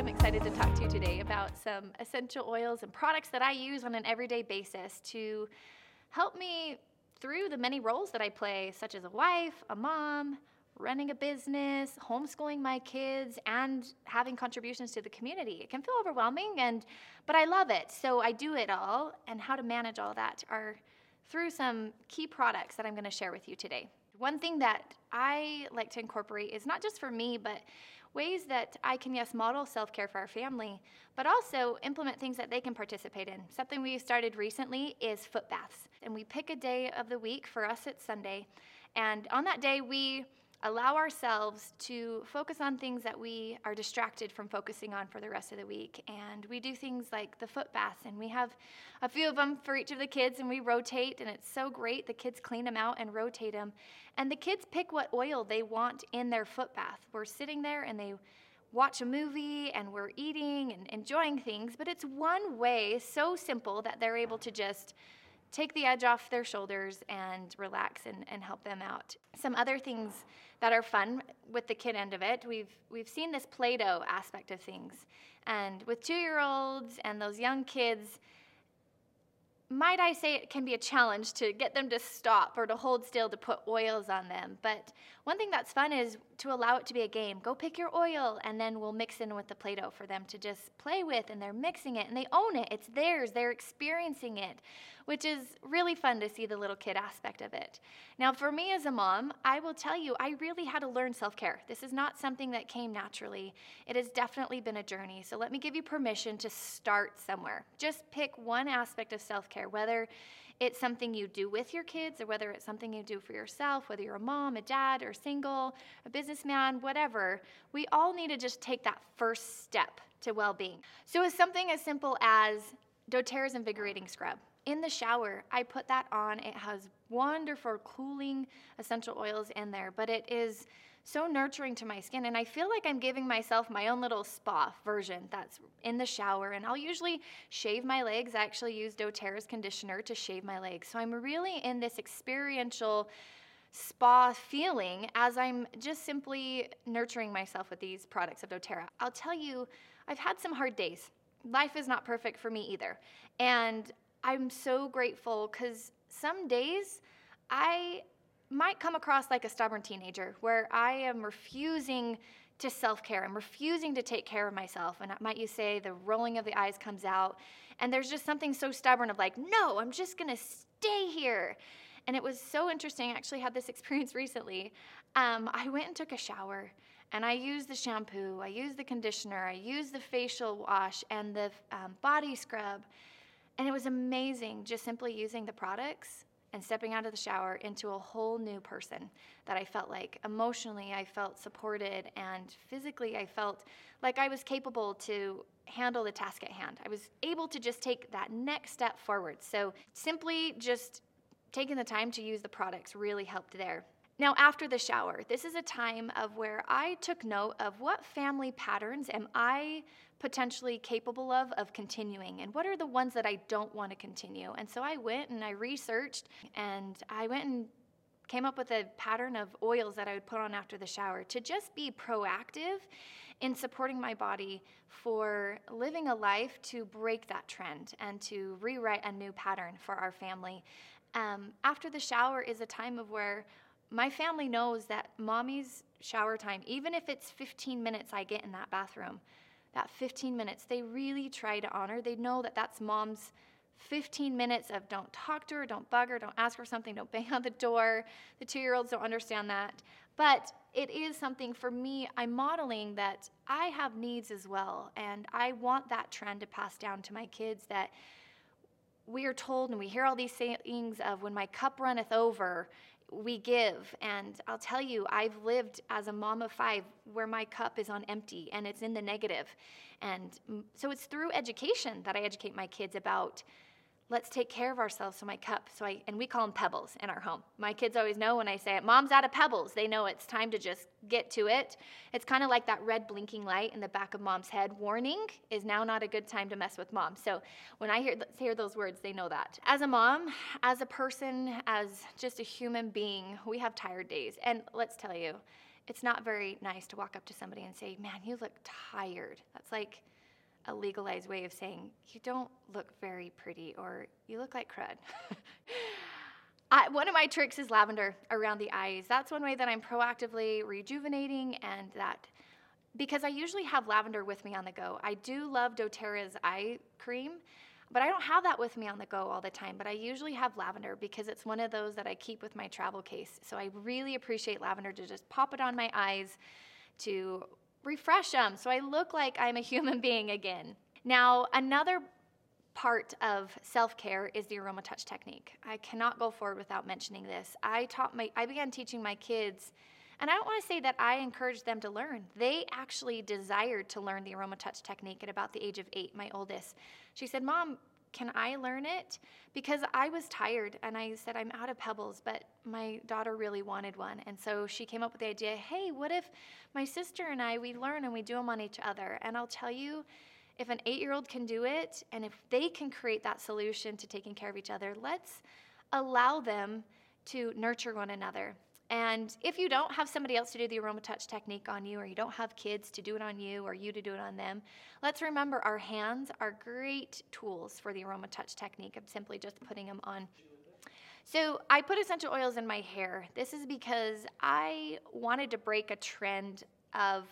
I'm excited to talk to you today about some essential oils and products that I use on an everyday basis to help me through the many roles that I play, such as a wife, a mom, running a business, homeschooling my kids, and having contributions to the community. It can feel overwhelming, but I love it. So I do it all, and how to manage all that are through some key products that I'm going to share with you today. One thing that I like to incorporate is not just for me, but ways that I can, yes, model self-care for our family, but also implement things that they can participate in. Something we started recently is foot baths. And we pick a day of the week. For us, it's Sunday. And on that day, we allow ourselves to focus on things that we are distracted from focusing on for the rest of the week. And we do things like the foot baths, and we have a few of them for each of the kids, and we rotate, and it's so great. The kids clean them out and rotate them. And the kids pick what oil they want in their foot bath. We're sitting there, and they watch a movie, and we're eating and enjoying things, but it's one way, so simple, that they're able to just take the edge off their shoulders and relax and help them out. Some other things that are fun with the kid end of it, we've seen this Play-Doh aspect of things. And with 2-year-olds and those young kids, might I say it can be a challenge to get them to stop or to hold still to put oils on them. But one thing that's fun is to allow it to be a game. Go pick your oil, and then we'll mix in with the Play-Doh for them to just play with, and they're mixing it, and they own it. It's theirs. They're experiencing it, which is really fun to see the little kid aspect of it. Now, for me as a mom, I will tell you, I really had to learn self-care. This is not something that came naturally. It has definitely been a journey. So let me give you permission to start somewhere. Just pick one aspect of self-care, whether it's something you do with your kids or whether it's something you do for yourself, whether you're a mom, a dad, or single, a businessman, whatever. We all need to just take that first step to well-being. So it's something as simple as doTERRA's Invigorating Scrub. In the shower, I put that on. It has wonderful cooling essential oils in there, but it is so nurturing to my skin, and I feel like I'm giving myself my own little spa version that's in the shower. And I'll usually shave my legs. I actually use doTERRA's conditioner to shave my legs. So I'm really in this experiential spa feeling as I'm just simply nurturing myself with these products of doTERRA. I'll tell you, I've had some hard days. Life is not perfect for me either. And I'm so grateful because some days I might come across like a stubborn teenager where I am refusing to self-care. I'm refusing to take care of myself. And might you say the rolling of the eyes comes out. And there's just something so stubborn of like, no, I'm just going to stay here. And it was so interesting. I actually had this experience recently. I went and took a shower. And I used the shampoo. I used the conditioner. I used the facial wash and the body scrub. And it was amazing just simply using the products and stepping out of the shower into a whole new person that I felt like. Emotionally, I felt supported, and physically, I felt like I was capable to handle the task at hand. I was able to just take that next step forward. So simply just taking the time to use the products really helped there. Now, after the shower, this is a time of where I took note of what family patterns am I potentially capable of continuing, and what are the ones that I don't want to continue. And so I went and I researched, and I went and came up with a pattern of oils that I would put on after the shower to just be proactive in supporting my body for living a life to break that trend and to rewrite a new pattern for our family. After the shower is a time of where my family knows that mommy's shower time, even if it's 15 minutes I get in that bathroom, that 15 minutes, they really try to honor. They know that that's mom's 15 minutes of don't talk to her, don't bug her, don't ask her something, don't bang on the door. The 2-year-olds don't understand that. But it is something for me, I'm modeling that I have needs as well. And I want that trend to pass down to my kids, that we are told and we hear all these sayings of when my cup runneth over, we give. And I'll tell you, I've lived as a mom of 5 where my cup is on empty and it's in the negative. And so it's through education that I educate my kids about, let's take care of ourselves. So my cup, and we call them pebbles in our home. My kids always know when I say it, Mom's out of pebbles. They know it's time to just get to it. It's kind of like that red blinking light in the back of mom's head. Warning is now not a good time to mess with mom. So when I hear those words, they know that. As a mom, as a person, as just a human being, we have tired days. And let's tell you, it's not very nice to walk up to somebody and say, man, you look tired. That's like a legalized way of saying, you don't look very pretty, or you look like crud. One of my tricks is lavender around the eyes. That's one way that I'm proactively rejuvenating, and that because I usually have lavender with me on the go. I do love doTERRA's eye cream, but I don't have that with me on the go all the time. But I usually have lavender because it's one of those that I keep with my travel case. So I really appreciate lavender to just pop it on my eyes to refresh them so I look like I'm a human being again. Now, another part of self-care is the aroma touch technique. I cannot go forward without mentioning this. I began teaching my kids, and I don't want to say that I encouraged them to learn. They actually desired to learn the aroma touch technique at about the age of 8, my oldest. She said, Mom, can I learn it? Because I was tired, and I said, I'm out of pebbles, but my daughter really wanted one. And so she came up with the idea, hey, what if my sister and we learn and we do them on each other? And I'll tell you, if an 8-year-old can do it, and if they can create that solution to taking care of each other, let's allow them to nurture one another. And if you don't have somebody else to do the aroma touch technique on you, or you don't have kids to do it on you, or you to do it on them, let's remember our hands are great tools for the aroma touch technique of simply just putting them on. So I put essential oils in my hair. This is because I wanted to break a trend of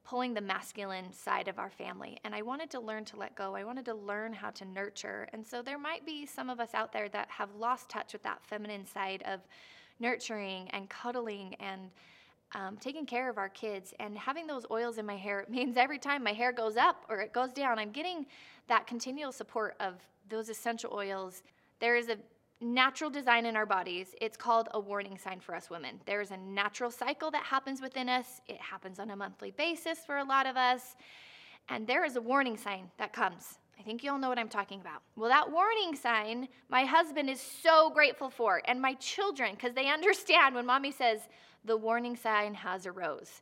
pulling the masculine side of our family, and I wanted to learn to let go. I wanted to learn how to nurture. And so there might be some of us out there that have lost touch with that feminine side of nurturing and cuddling and taking care of our kids. And having those oils in my hair means every time my hair goes up or it goes down, I'm getting that continual support of those essential oils. There is a natural design in our bodies. It's called a warning sign for us women. There's a natural cycle that happens within us. It happens on a monthly basis for a lot of us. And there is a warning sign that comes. I think you all know what I'm talking about. Well, that warning sign, my husband is so grateful for, and my children, because they understand when mommy says, the warning sign has arose.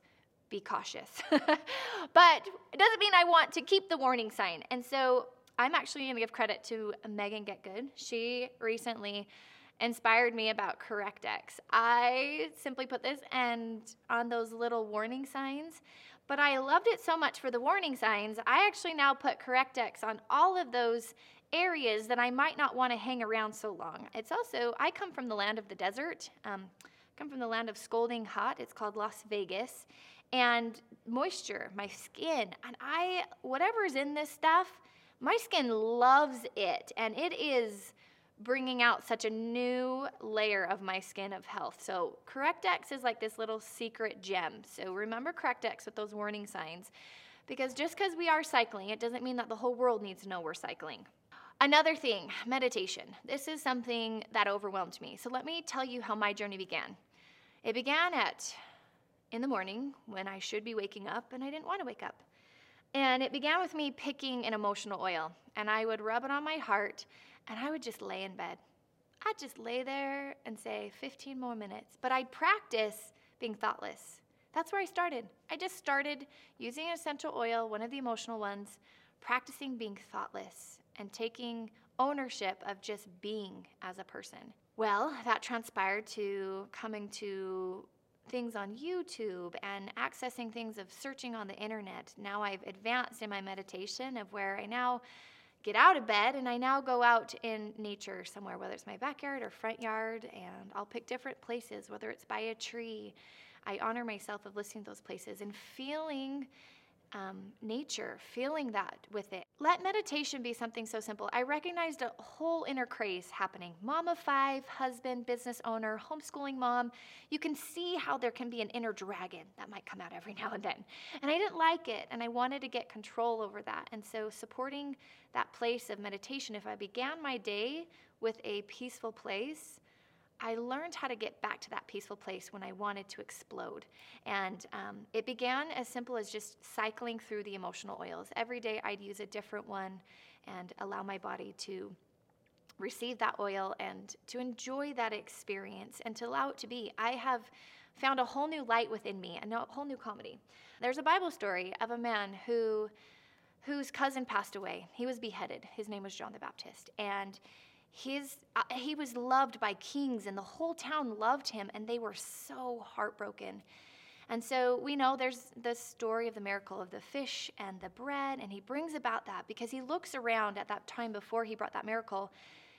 Be cautious. But it doesn't mean I want to keep the warning sign. And so I'm actually going to give credit to Megan Get Good. She recently inspired me about CorrectX. I simply put this and on those little warning signs, but I loved it so much for the warning signs, I actually now put CorrectX on all of those areas that I might not want to hang around so long. It's also, I come from the land of the desert, come from the land of scalding hot. It's called Las Vegas. And moisture, my skin, and whatever's in this stuff, my skin loves it, and it is bringing out such a new layer of my skin of health. So CorrectX is like this little secret gem. So remember CorrectX with those warning signs, because just because we are cycling, it doesn't mean that the whole world needs to know we're cycling. Another thing, meditation. This is something that overwhelmed me. So let me tell you how my journey began. It began in the morning when I should be waking up, and I didn't want to wake up. And it began with me picking an emotional oil, and I would rub it on my heart, and I would just lay in bed. I'd just lay there and say 15 more minutes, but I'd practice being thoughtless. That's where I started. I just started using an essential oil, one of the emotional ones, practicing being thoughtless and taking ownership of just being as a person. Well, that transpired to coming to things on YouTube and accessing things of searching on the internet. Now I've advanced in my meditation of where I now get out of bed and I now go out in nature somewhere, whether it's my backyard or front yard, and I'll pick different places, whether it's by a tree. I honor myself of listening to those places and feeling nature, feeling that with it. Let meditation be something so simple. I recognized a whole inner craze happening. Mom of 5, husband, business owner, homeschooling mom. You can see how there can be an inner dragon that might come out every now and then. And I didn't like it, and I wanted to get control over that. And so supporting that place of meditation, if I began my day with a peaceful place, I learned how to get back to that peaceful place when I wanted to explode. And it began as simple as just cycling through the emotional oils. Every day I'd use a different one and allow my body to receive that oil and to enjoy that experience and to allow it to be. I have found a whole new light within me, a whole new comedy. There's a Bible story of a man whose cousin passed away. He was beheaded. His name was John the Baptist. And he was loved by kings, and the whole town loved him, and they were so heartbroken. And so we know there's the story of the miracle of the fish and the bread, and he brings about that because he looks around at that time before he brought that miracle,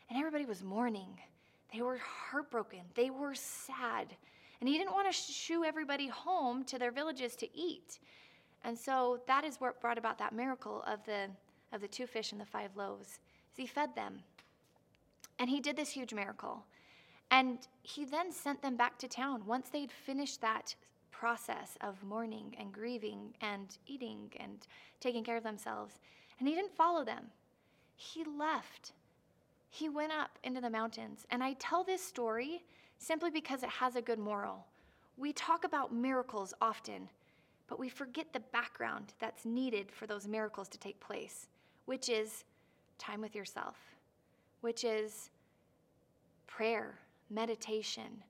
and everybody was mourning. They were heartbroken. They were sad. And he didn't want to shoo everybody home to their villages to eat. And so that is what brought about that miracle of the 2 fish and the 5 loaves. He fed them. And he did this huge miracle. And he then sent them back to town once they'd finished that process of mourning and grieving and eating and taking care of themselves. And he didn't follow them. He left. He went up into the mountains. And I tell this story simply because it has a good moral. We talk about miracles often, but we forget the background that's needed for those miracles to take place, which is time with yourself, which is prayer, meditation,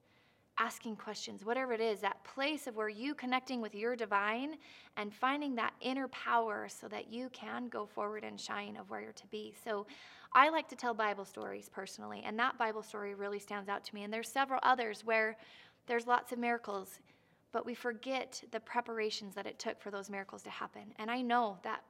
asking questions, whatever it is, that place of where you connecting with your divine and finding that inner power so that you can go forward and shine of where you're to be. So I like to tell Bible stories personally, and that Bible story really stands out to me. And there's several others where there's lots of miracles, but we forget the preparations that it took for those miracles to happen. And I know that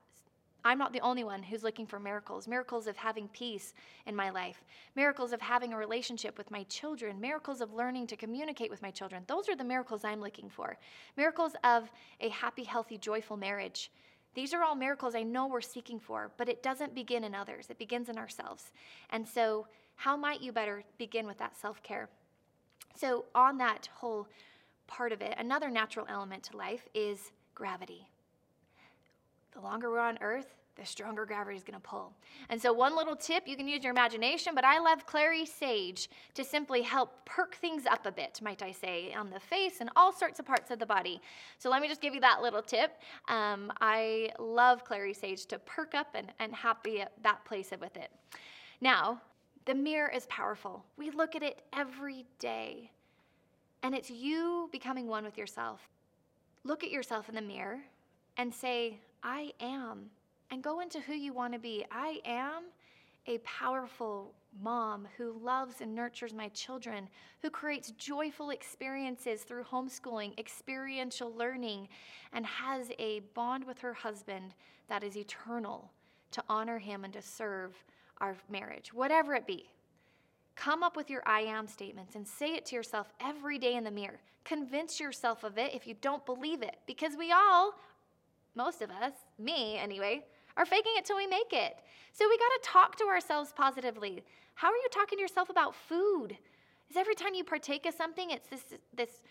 I'm not the only one who's looking for miracles of having peace in my life, miracles of having a relationship with my children, miracles of learning to communicate with my children. Those are the miracles I'm looking for. Miracles of a happy, healthy, joyful marriage. These are all miracles I know we're seeking for, but it doesn't begin in others. It begins in ourselves. And so how might you better begin with that self-care? So on that whole part of it, another natural element to life is gravity. The longer we're on earth, the stronger gravity is going to pull. And so one little tip, you can use your imagination, but I love clary sage to simply help perk things up a bit, might I say, on the face and all sorts of parts of the body. So let me just give you that little tip. I love clary sage to perk up and happy at that place with it. Now, the mirror is powerful. We look at it every day, and it's you becoming one with yourself. Look at yourself in the mirror and say, I am, and go into who you want to be. I am a powerful mom who loves and nurtures my children, who creates joyful experiences through homeschooling, experiential learning, and has a bond with her husband that is eternal to honor him and to serve our marriage, whatever it be. Come up with your I am statements and say it to yourself every day in the mirror. Convince yourself of it if you don't believe it, because we all, most of us, me anyway, are faking it till we make it. So we got to talk to ourselves positively. How are you talking to yourself about food? Is every time you partake of something, it's this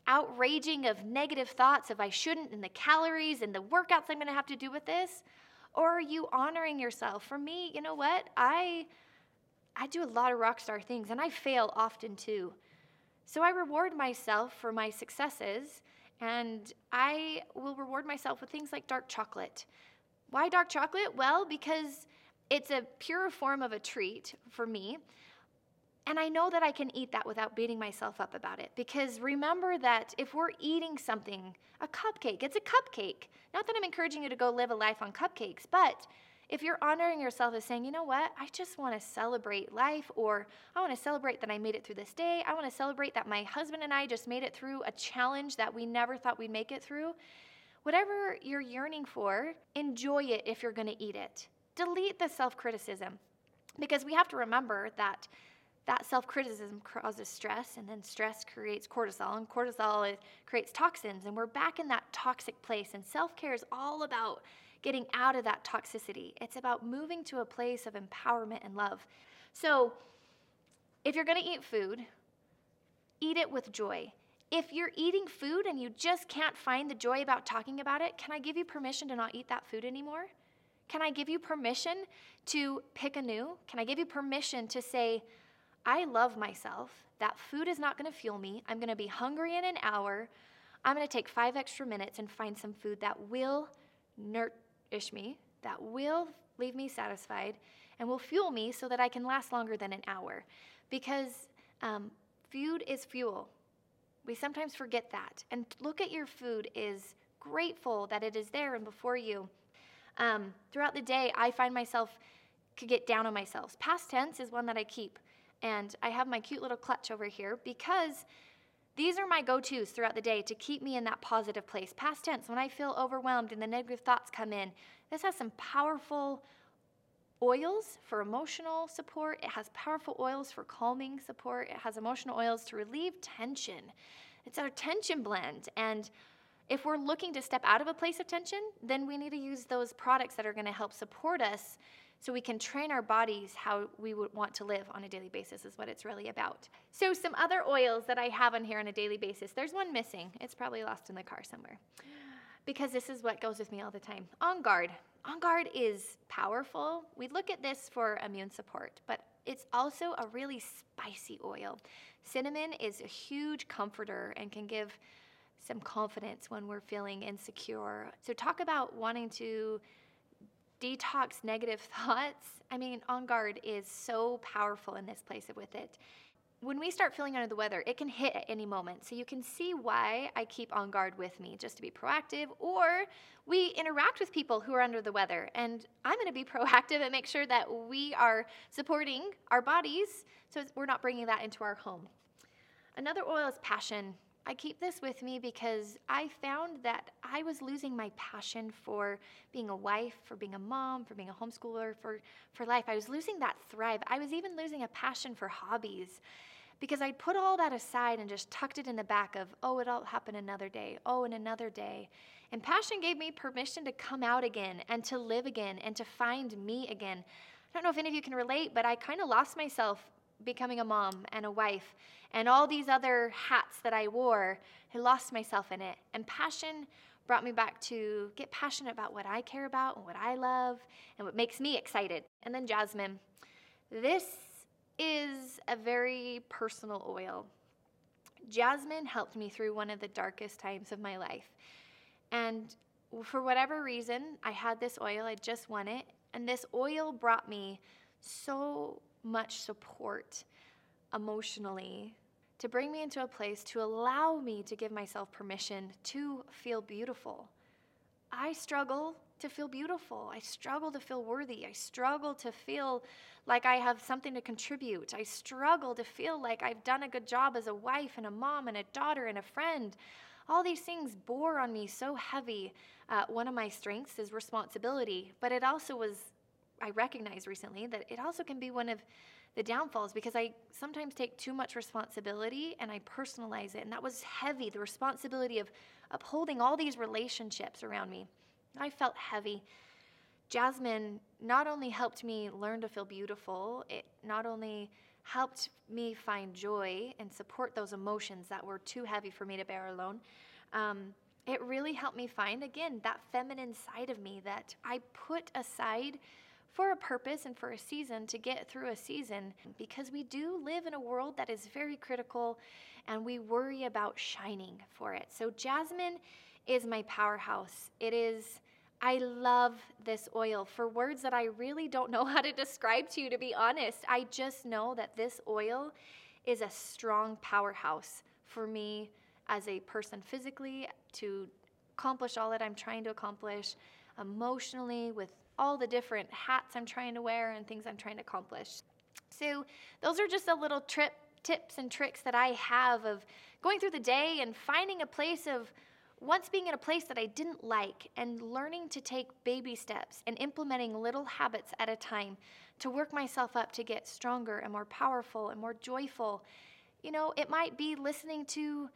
outraging of negative thoughts of I shouldn't, and the calories and the workouts I'm going to have to do with this? Or are you honoring yourself? For me, you know what? I do a lot of rock star things, and I fail often too. So I reward myself for my successes, and I will reward myself with things like dark chocolate. Why dark chocolate? Well, because it's a pure form of a treat for me. And I know that I can eat that without beating myself up about it. Because remember that if we're eating something, a cupcake, it's a cupcake. Not that I'm encouraging you to go live a life on cupcakes, but if you're honoring yourself as saying, you know what, I just want to celebrate life, or I want to celebrate that I made it through this day. I want to celebrate that my husband and I just made it through a challenge that we never thought we'd make it through. Whatever you're yearning for, enjoy it if you're going to eat it. Delete the self-criticism, because we have to remember that self-criticism causes stress, and then stress creates cortisol, and cortisol creates toxins, and we're back in that toxic place. And self-care is all about getting out of that toxicity. It's about moving to a place of empowerment and love. So if you're going to eat food, eat it with joy. If you're eating food and you just can't find the joy about talking about it, can I give you permission to not eat that food anymore? Can I give you permission to pick anew? Can I give you permission to say, I love myself. That food is not going to fuel me. I'm going to be hungry in an hour. I'm going to take 5 extra minutes and find some food that will nourish me, that will leave me satisfied, and will fuel me so that I can last longer than an hour. Because food is fuel. We sometimes forget that. And look at your food is grateful that it is there and before you. Throughout the day, I find myself could get down on myself. Past tense is one that I keep. And I have my cute little clutch over here because These are my go-tos throughout the day to keep me in that positive place. Past tense, when I feel overwhelmed and the negative thoughts come in, this has some powerful oils for emotional support. It has powerful oils for calming support. It has emotional oils to relieve tension. It's our tension blend. And if we're looking to step out of a place of tension, then we need to use those products that are going to help support us so we can train our bodies how we would want to live on a daily basis is what it's really about. So some other oils that I have on here on a daily basis. There's one missing. It's probably lost in the car somewhere because this is what goes with me all the time. On Guard. On Guard is powerful. We look at this for immune support, but it's also a really spicy oil. Cinnamon is a huge comforter and can give some confidence when we're feeling insecure. So talk about wanting to detox negative thoughts. I mean, On Guard is so powerful in this place with it. When we start feeling under the weather, it can hit at any moment. So you can see why I keep On Guard with me, just to be proactive, or we interact with people who are under the weather. And I'm going to be proactive and make sure that we are supporting our bodies so we're not bringing that into our home. Another oil is Passion. I keep this with me because I found that I was losing my passion for being a wife, for being a mom, for being a homeschooler, for life. I was losing that thrive. I was even losing a passion for hobbies because I'd put all that aside and just tucked it in the back of, oh, it'll happen another day, oh, and another day. And Passion gave me permission to come out again and to live again and to find me again. I don't know if any of you can relate, but I kind of lost myself becoming a mom and a wife and all these other hats that I wore. I lost myself in it. And Passion brought me back to get passionate about what I care about and what I love and what makes me excited. And then Jasmine. This is a very personal oil. Jasmine helped me through one of the darkest times of my life. And for whatever reason, I had this oil. I just won it. And this oil brought me so much support emotionally to bring me into a place to allow me to give myself permission to feel beautiful. I struggle to feel beautiful. I struggle to feel worthy. I struggle to feel like I have something to contribute. I struggle to feel like I've done a good job as a wife and a mom and a daughter and a friend. All these things bore on me so heavy. One of my strengths is responsibility, but it also I recognized recently that it also can be one of the downfalls because I sometimes take too much responsibility and I personalize it. And that was heavy, the responsibility of upholding all these relationships around me. I felt heavy. Jasmine not only helped me learn to feel beautiful, it not only helped me find joy and support those emotions that were too heavy for me to bear alone. It really helped me find, again, that feminine side of me that I put aside for a purpose and for a season to get through a season, because we do live in a world that is very critical and we worry about shining for it. So Jasmine is my powerhouse. I love this oil for words that I really don't know how to describe to you, to be honest. I just know that this oil is a strong powerhouse for me as a person physically to accomplish all that I'm trying to accomplish, emotionally with all the different hats I'm trying to wear and things I'm trying to accomplish. So those are just a little tips and tricks that I have of going through the day and finding a place of once being in a place that I didn't like and learning to take baby steps and implementing little habits at a time to work myself up to get stronger and more powerful and more joyful. You know, it might be listening to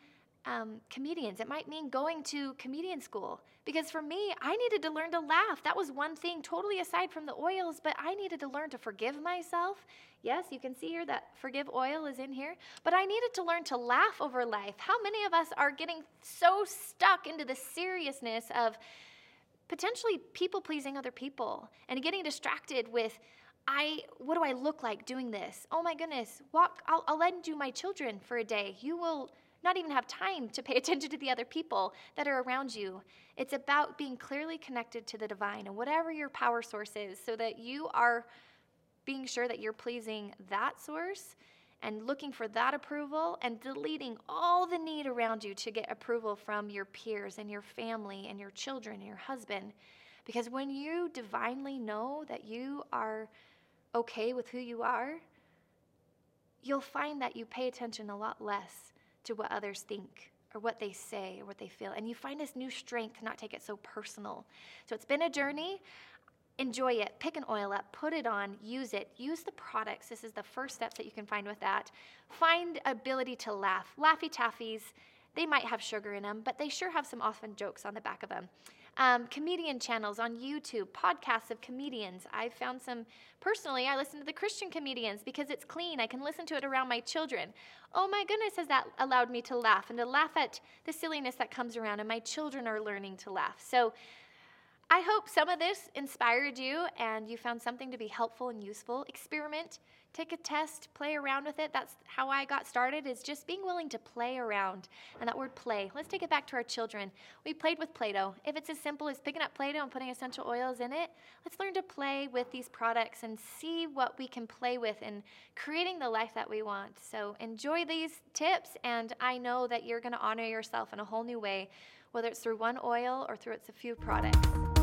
comedians. It might mean going to comedian school. Because for me, I needed to learn to laugh. That was one thing, totally aside from the oils, but I needed to learn to forgive myself. Yes, you can see here that forgive oil is in here. But I needed to learn to laugh over life. How many of us are getting so stuck into the seriousness of potentially people-pleasing other people and getting distracted with, what do I look like doing this? Oh my goodness, I'll lend you my children for a day. You will not even have time to pay attention to the other people that are around you. It's about being clearly connected to the divine and whatever your power source is so that you are being sure that you're pleasing that source and looking for that approval and deleting all the need around you to get approval from your peers and your family and your children and your husband. Because when you divinely know that you are okay with who you are, you'll find that you pay attention a lot less to what others think or what they say or what they feel. And you find this new strength to not take it so personal. So it's been a journey. Enjoy it. Pick an oil up, put it on, use it. Use the products. This is the first steps that you can find with that. Find ability to laugh. Laffy Taffies, they might have sugar in them, but they sure have some often jokes on the back of them. Comedian channels on YouTube, podcasts of comedians. I've found some, personally, I listen to the Christian comedians because it's clean. I can listen to it around my children. Oh my goodness, has that allowed me to laugh and to laugh at the silliness that comes around, and my children are learning to laugh. So I hope some of this inspired you and you found something to be helpful and useful. Experiment, take a test, play around with it. That's how I got started, is just being willing to play around. And that word play, let's take it back to our children. We played with Play-Doh. If it's as simple as picking up Play-Doh and putting essential oils in it, let's learn to play with these products and see what we can play with in creating the life that we want. So enjoy these tips, and I know that you're going to honor yourself in a whole new way, whether it's through one oil or through its a few products.